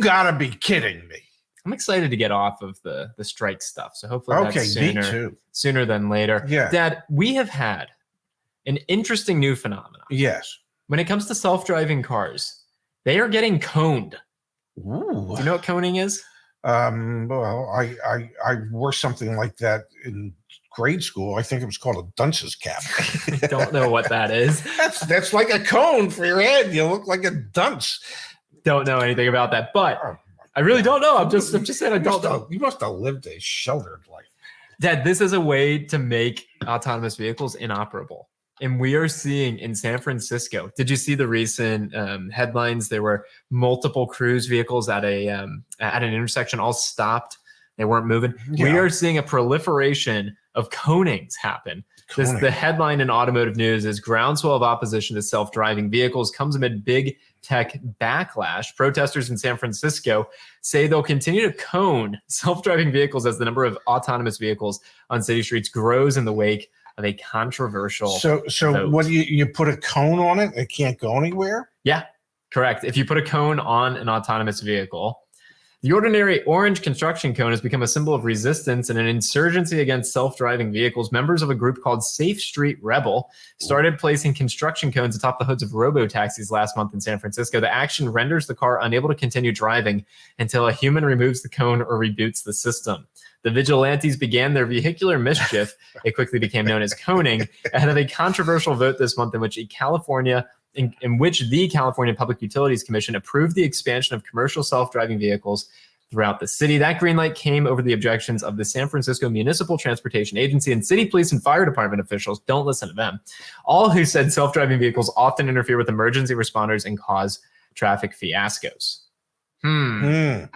gotta be kidding me. I'm excited to get off of the strike stuff. So hopefully that's sooner than later. Yeah. Dad, we have had an interesting new phenomenon. Yes. When it comes to self-driving cars, they are getting coned. Ooh. Do you know what coning is? Well, I wore something like that in grade school. I think it was called a dunce's cap. I don't know what that is. That's like a cone for your head. You look like a dunce. Don't know anything about that, but I really don't know. I'm just saying I don't know. You must have lived a sheltered life. Dad, this is a way to make autonomous vehicles inoperable. And we are seeing in San Francisco, did you see the recent headlines? There were multiple cruise vehicles at an intersection all stopped. They weren't moving. Yeah. We are seeing a proliferation of conings happen. The headline in Automotive News is groundswell of opposition to self-driving vehicles comes amid big tech backlash. Protesters in San Francisco say they'll continue to cone self-driving vehicles as the number of autonomous vehicles on city streets grows in the wake of a controversial So vote. What do you put a cone on it? It can't go anywhere? Yeah, correct. If you put a cone on an autonomous vehicle, the ordinary orange construction cone has become a symbol of resistance and an insurgency against self-driving vehicles. Members of a group called Safe Street Rebel started placing construction cones atop the hoods of robo-taxis last month in San Francisco. The action renders the car unable to continue driving until a human removes the cone or reboots the system. The vigilantes began their vehicular mischief. It quickly became known as coning ahead of a controversial vote this month in which the California Public Utilities Commission approved the expansion of commercial self-driving vehicles throughout the city. That green light came over the objections of the San Francisco Municipal Transportation Agency and city police and fire department officials. Don't listen to them. All who said self-driving vehicles often interfere with emergency responders and cause traffic fiascos. I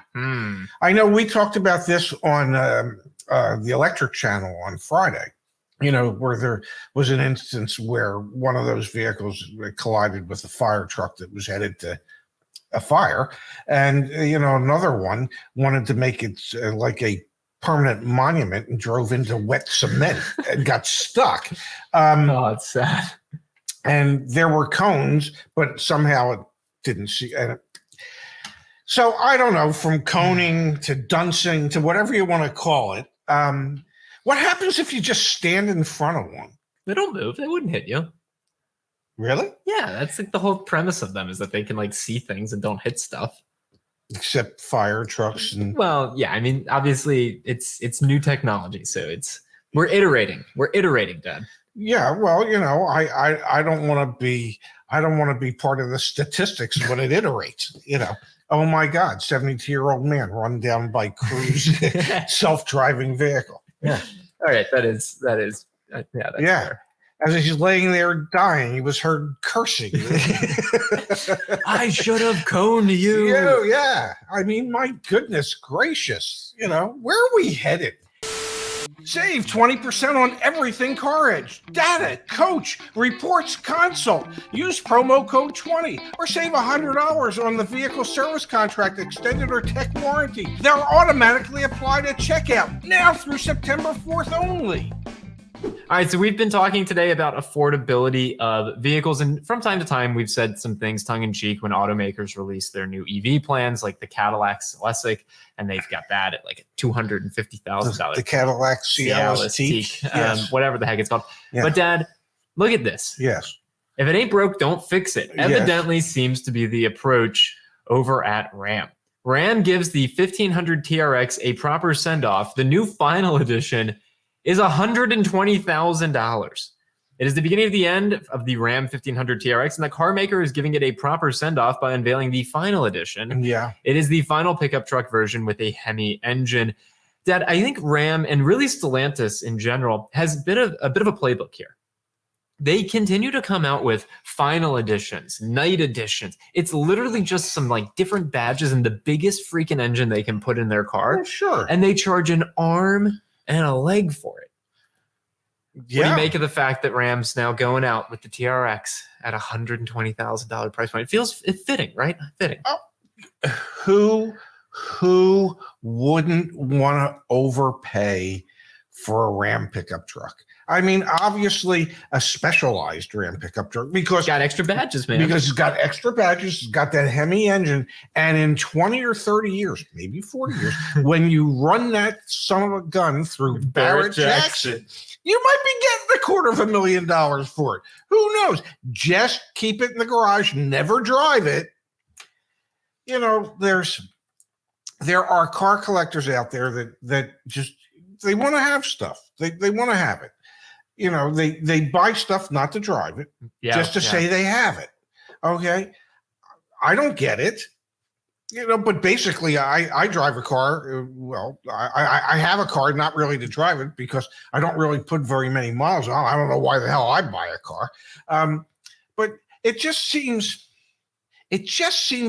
know we talked about this on the electric channel on Friday. You know, where there was an instance where one of those vehicles collided with a fire truck that was headed to a fire. And, you know, another one wanted to make it like a permanent monument and drove into wet cement and got stuck. Oh, it's sad. And there were cones, but somehow it didn't see. So I don't know, from coning to duncing to whatever you want to call it. What happens if you just stand in front of one? They don't move. They wouldn't hit you. Really? Yeah, that's like the whole premise of them is that they can like see things and don't hit stuff. Except fire trucks and. Well, yeah. I mean, obviously, it's new technology, so we're iterating. We're iterating, Dad. Yeah. Well, you know, I don't want to be part of the statistics when it iterates. You know. Oh my God! 72-year-old man run down by cruise self-driving vehicle. Yeah. All right. That is. That's fair. As he's laying there dying, he was heard cursing. I should have coned you. Yeah. I mean, my goodness gracious. You know, where are we headed? Save 20% on everything CarEdge. Data, coach, reports, consult. Use promo code 20 or save $100 on the vehicle service contract, extended or tech warranty. They're automatically applied at checkout now through September 4th only. All right, so we've been talking today about affordability of vehicles, and from time to time, we've said some things tongue-in-cheek when automakers release their new EV plans, like the Cadillac Celestiq, and they've got that at like $250,000. The Cadillac Celestiq, yes. Whatever the heck it's called. Yeah. But Dad, look at this. Yes. If it ain't broke, don't fix it. Evidently seems to be the approach over at Ram. Ram gives the 1500 TRX a proper send-off. The new final edition is $120,000. It is the beginning of the end of the Ram 1500 TRX, and the car maker is giving it a proper send-off by unveiling the final edition. Yeah. It is the final pickup truck version with a Hemi engine. Dad, I think Ram, and really Stellantis in general, has a bit of a playbook here. They continue to come out with final editions, night editions. It's literally just some like different badges and the biggest freaking engine they can put in their car. Oh, sure. And they charge an arm and a leg for it. Yeah. What do you make of the fact that Ram's now going out with the TRX at $120,000 price point? It feels fitting, right? Fitting. Who wouldn't want to overpay for a Ram pickup truck? I mean, obviously a specialized Ram pickup truck because It's got extra badges, man. Because it's got extra badges, it's got that Hemi engine, and in 20 or 30 years, maybe 40 years, when you run that son of a gun through Barrett Jackson, you might be getting $250,000 for it. Who knows? Just keep it in the garage, never drive it. You know, there are car collectors out there that just they want to have stuff. They want to have it. You know, they buy stuff not to drive it, just to say they have it. Okay. I don't get it. You know, but basically I drive a car. Well, I have a car, not really to drive it because I don't really put very many miles on. I don't know why the hell I buy a car. But it just seems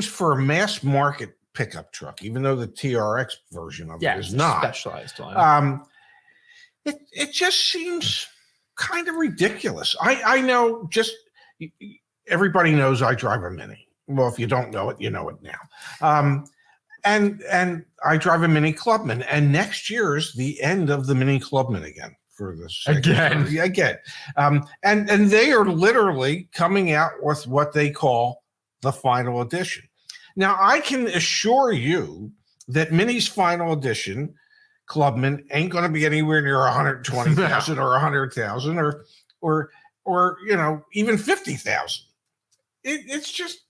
for a mass market pickup truck, even though the TRX version of it is not specialized one. It just seems kind of ridiculous. I know, just everybody knows I drive a Mini. Well, if you don't know it, you know it now. And I drive a Mini Clubman, and next year's the end of the Mini Clubman again for this again. And they are literally coming out with what they call the final edition. Now, I can assure you that Mini's final edition Clubman ain't going to be anywhere near 120,000 or 100,000 or you know, even 50,000. It's just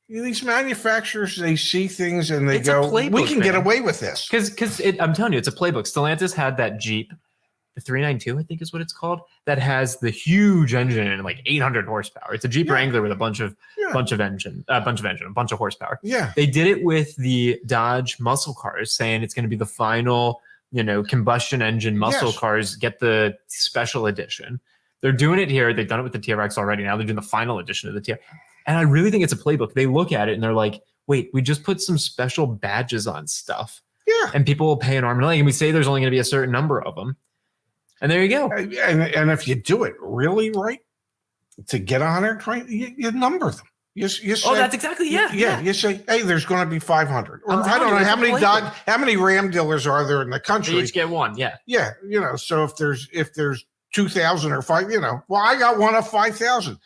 these manufacturers, they see things and they go, we can get away with this. Because I'm telling you, it's a playbook. Stellantis had that Jeep, the 392, I think is what it's called, that has the huge engine and like 800 horsepower. It's a Jeep Wrangler with a bunch of horsepower. Yeah. They did it with the Dodge muscle cars, saying it's going to be the final, you know, combustion engine muscle cars, get the special edition. They're doing it here. They've done it with the TRX already. Now they're doing the final edition of the TRX. And I really think it's a playbook. They look at it and they're like, wait, we just put some special badges on stuff. Yeah. And people will pay an arm and a leg. And we say there's only going to be a certain number of them. And there you go. And if you do it really right, to get 120, you number them. You say, that's exactly You say, hey, there's going to be 500. Or I don't know how many Ram dealers are there in the country. They each get one. Yeah. Yeah. You know, so if there's 2,000 or 5, you know, well, I got one of 5,000.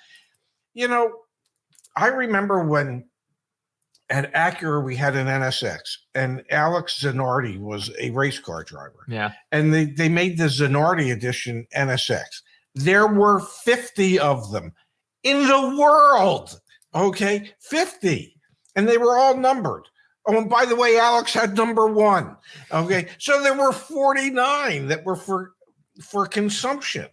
You know, I remember when at Acura we had an NSX, and Alex Zanardi was a race car driver. Yeah. And they made the Zanardi edition NSX. There were 50 of them in the world. Okay, 50. And they were all numbered. Oh, and by the way, Alex had number 1. Okay. So there were 49 that were for consumption.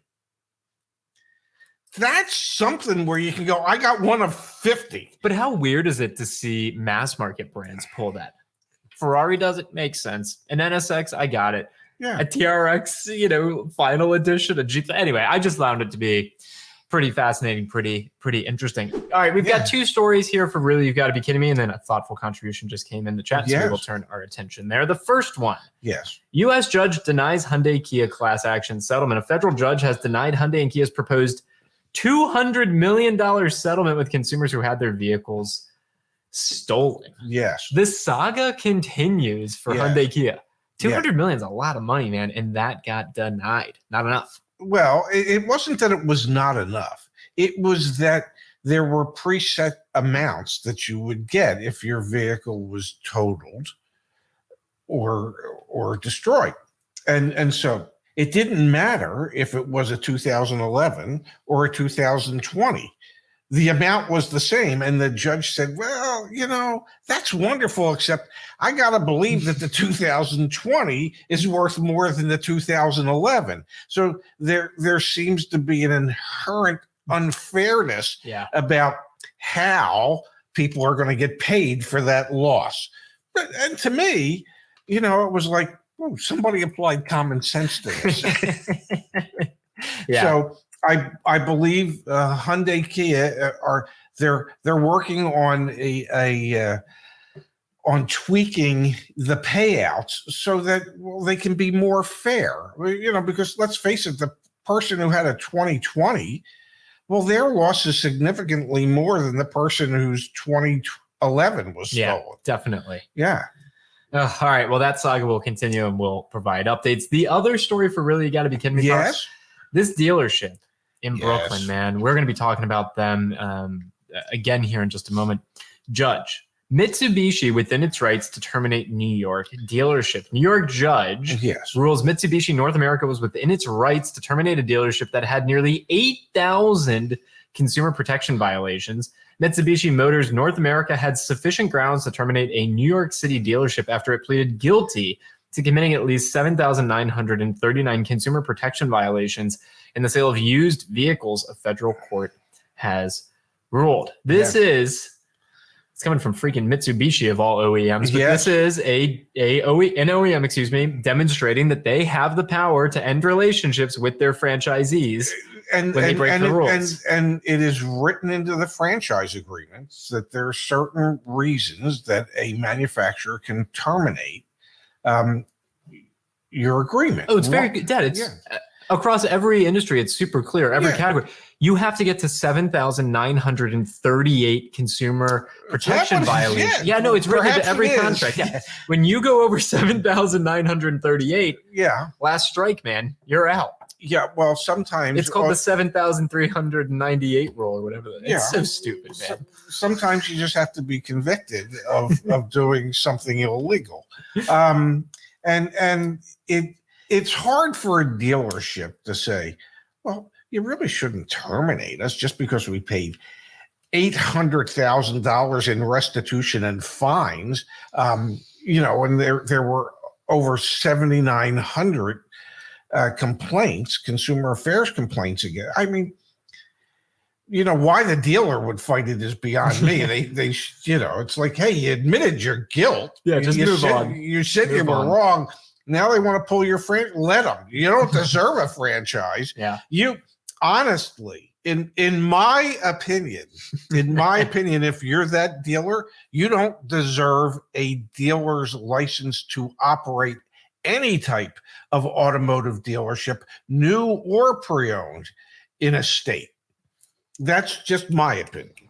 That's something where you can go, I got one of 50. But how weird is it to see mass market brands pull that? Ferrari does it, makes sense. An NSX, I got it. Yeah. A TRX, you know, final edition, a Jeep. Anyway, I just found it to be pretty fascinating, pretty interesting. All right, we've got 2 stories here for Really You've Got to Be Kidding Me, and then a thoughtful contribution just came in the chat, so we will turn our attention there. The first one. Yes. U.S. judge denies Hyundai Kia class action settlement. A federal judge has denied Hyundai and Kia's proposed $200 million settlement with consumers who had their vehicles stolen. Yes. This saga continues for Hyundai Kia. $200 million is a lot of money, man, and that got denied. Not enough. Well, it wasn't that it was not enough. It was that there were preset amounts that you would get if your vehicle was totaled or destroyed. And so it didn't matter if it was a 2011 or a 2020. The amount was the same. And the judge said, well, you know, that's wonderful, except I got to believe that the 2020 is worth more than the 2011. So there seems to be an inherent unfairness about how people are going to get paid for that loss. And to me, you know, it was like, oh, somebody applied common sense to this. So I believe Hyundai Kia they're working on on tweaking the payouts so that they can be more fair. You know, because let's face it, the person who had a 2020, well, their loss is significantly more than the person whose 2011 was stolen. Definitely. Yeah. All right. Well, that saga will continue and we'll provide updates. The other story for really, you got to be kidding me, Yes. Fox, this dealership in Yes. Brooklyn, man. We're going to be talking about them again here in just a moment. Judge. Mitsubishi within its rights to terminate New York dealership. New York judge Yes. rules Mitsubishi North America was within its rights to terminate a dealership that had nearly 8,000 consumer protection violations. Mitsubishi Motors North America had sufficient grounds to terminate a New York City dealership after it pleaded guilty to committing at least 7,939 consumer protection violations in the sale of used vehicles, a federal court has ruled. This is... It's coming from freaking Mitsubishi of all OEMs, but Yes. this is an OEM, demonstrating that they have the power to end relationships with their franchisees when they break the rules. And it is written into the franchise agreements that there are certain reasons that a manufacturer can terminate your agreement. Oh, it's very good, Dad. It's across every industry. It's super clear. Every category. You have to get to 7,938 consumer protection violations. Yeah, no, it's written into every contract. Yeah. When you go over 7,938, last strike, man, you're out. Yeah, well, sometimes it's called the 7,398 rule or whatever. It's so stupid, man. Sometimes you just have to be convicted of doing something illegal, and it's hard for a dealership to say, well, you really shouldn't terminate us just because we paid $800,000 in restitution and fines. And there were over 7,900 complaints, consumer affairs complaints again. I mean, why the dealer would fight it is beyond me. They it's like, hey, you admitted your guilt. Yeah, just move on. You said you were wrong. Now they want to pull your franchise. Let them. You don't deserve a franchise. Yeah. Honestly, in my opinion, if you're that dealer, you don't deserve a dealer's license to operate any type of automotive dealership, new or pre-owned, in a state. That's just my opinion.